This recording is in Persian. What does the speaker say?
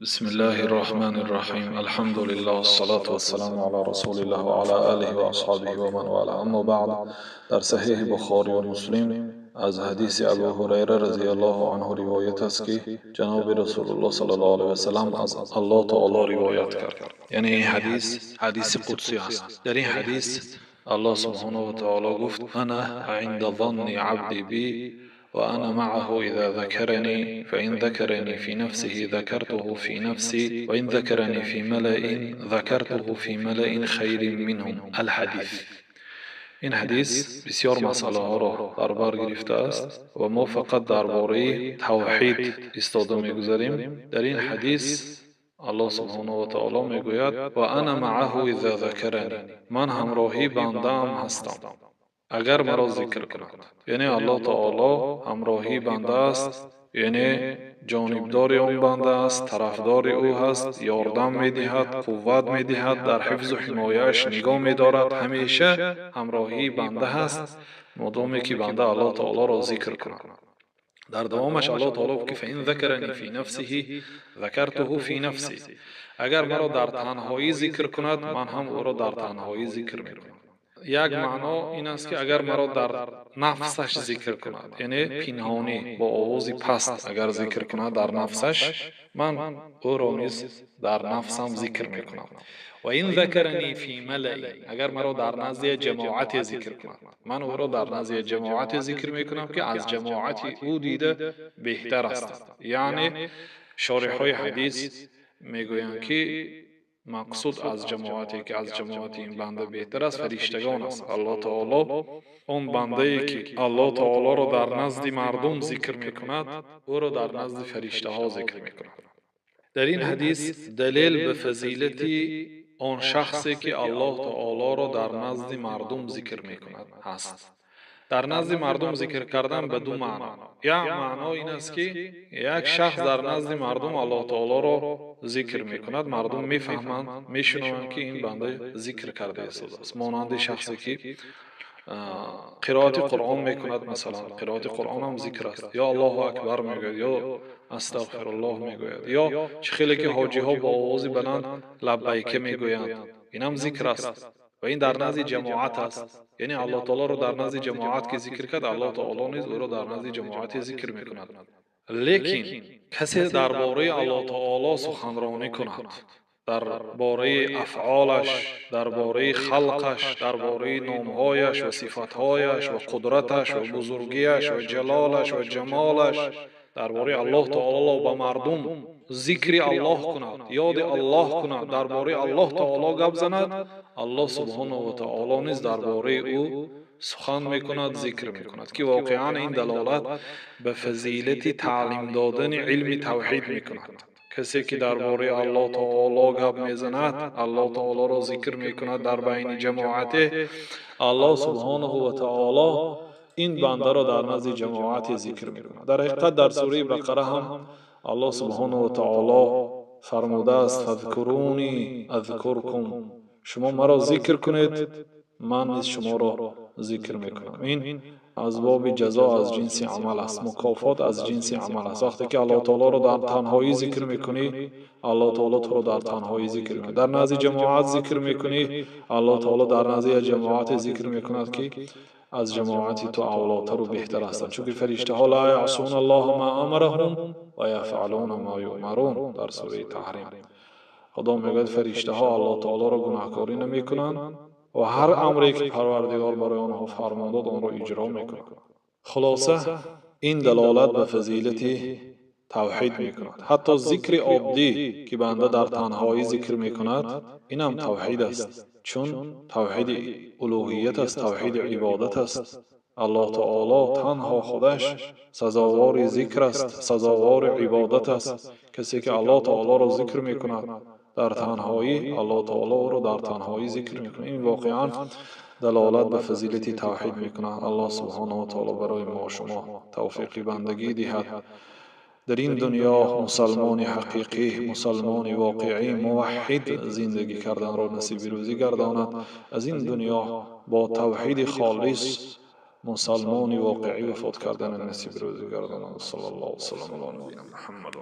بسم الله الرحمن الرحیم. الحمد لله والصلاة والسلام على رسول الله و علی آله و اصحابه و من والاه. اما بعد، در صحیح بخاری و مسلم از حدیث ابو هریره رضی الله عنه روایت است که جناب رسول الله صلی الله علیه و سلم از الله تعالی روایت کرد. یعنی این حدیث قدسی است. در این حدیث الله سبحانه و تعالی گفت: انا عند ظن عبدی بی وأنا معه إذا ذكرني، فإن ذكرني في نفسه ذكرته في نفسي، وإن ذكرني في ملأ ذكرته في ملأ خير منهم. الحديث. این حدیث بسیار مسئله ها را در بر گرفته است و ما فقط درباره توحید استاده می‌گذاریم. در این حدیث الله سبحانه و تعالی میگوید: و انا معه اذا ذکرنی، من همراهی بنده هستم اگر مرا ذکر کند. یعنی الله تعالی همراهی بنده است، یعنی جانبدار اون بنده است، طرفدار او هست، یاردم میدهد، قوت میدهد، در حفظ و حمایش نگاه میدارد، همیشه همراهی بنده هست مادامی که بنده الله تعالی را ذکر کند. در دوامش الله تعالی که فإن ذکرنی فی نفسه ذکرته فی نفسی، اگر مرا در تنهایی ذکر کند من هم او را در تنهایی ذکر میکنم. یک معنا این است که اگر مرا در نفسش ذکر کند، یعنی پنهانی با آواز پست اگر ذکر کند در نفسش، من او را نیز در نفسم ذکر میکنم. و این ذکرنی فی ملئی، اگر مرا در نزد جماعت ذکر کند، من او را در نزد جماعت ذکر میکنم که از جماعت او دیده بهتر است. یعنی شارح های حدیث میگویند که مقصود از جماعتی که از جماعت این بنده بهتر است فرشتگان است. الله تعالی اون بنده ای که الله تعالی را در نزد مردم ذکر میکند، او را در نزد فرشته ها ذکر میکند. در این حدیث دلیل به فضیلت آن شخصی که الله تعالی را در نزد مردم ذکر میکند هست. در نزد مردم ذکر کردن به دو معنا. یک معنا این است که یک شخص در نزد مردم الله تعالی را ذکر میکند، مردم میفهمند، میشنوند که این بنده ذکر کرده است. مانند شخصی که قرائت قرآن میکند، مثلا قرائت قرآن هم ذکر است، یا الله اکبر میگوید یا استغفر الله میگوید، یا خیلی که حاجی ها با آواز بلند لبیک میگویند، این هم ذکر است و این در نزد جماعت است. یعنی الله تعالی رو در نزد جماعت که ذکر کرد، الله تعالی نیز او را در نزد جماعت ذکر میکند. لیکن کسی درباره الله تعالی سخنرانی کند، درباره افعالش، درباره خلقش، درباره نامهایش و صفاتهایش و قدرتش و بزرگیش و جلالش و جمالش، درباره الله تعالی با مردم ذکر الله کند، یاد الله کند، درباره الله تعالی گپ زند، الله سبحانه و تعالی نیز درباره او سخن میکند، ذکر میکند، که واقعا این دلالت به فضیلت تعلیم دادن علم توحید میکند. کسی که درباره الله تعالی گپ میزند، الله تعالی را ذکر میکند در بین جماعت، الله سبحانه و تعالی این بنده را در نزد جماعت ذکر میکند. در حقیقت در سوره بقره هم الله سبحانه و تعالی فرموده است: فذکرونی اذکرکم، شما مرا ذکر کنید من نیز شما را ذکر میکنم. این از باب جزا از جنس عمل است، مکافات از جنس عمل است. وقتی که الله تعالی را در تنهایی ذکر میکنی، الله تعالی تو را در تنهایی ذکر میکند. در نزد جماعت ذکر میکنی، الله تعالی در نزد جماعت ذکر میکند که از جماعت تو اولاتر و بهتر هستند، چون که فرشته ها لا یعصون الله ما امرهم و یفعلون ما یؤمرون در سوره تحریم. خدا میگوید فرشته ها الله تعالی را گناهکاری نمیکنند و هر امری که پروردگار برای آنها فرمان داد آن را اجرا میکنند. خلاصه این دلالت به فضیلت توحید میکند. حتی ذکر عبدی که بنده در تنهایی ذکر میکند، این هم توحید است، چون توحید الوهیت است، توحید عبادت است. الله تعالی تنها خودش سزاوار ذکر است، سزاوار عبادت است. کسی که الله تعالی را ذکر میکند در تنهایی، الله تعالی او را در تنهایی ذکر میکنه. این واقعا دلالت به فضیلت توحید میکنه. الله سبحانه و تعالی برای ما شما توفیق بندگی دهد. در این دنیا مسلمان حقیقی، مسلمان واقعی، موحد زندگی کردن را نصیب روزی گرداند. از این دنیا با توحید خالص مسلمان واقعی وفات کردن نصیب روزی گرداند. صلی الله و سلم علی نبینا محمد.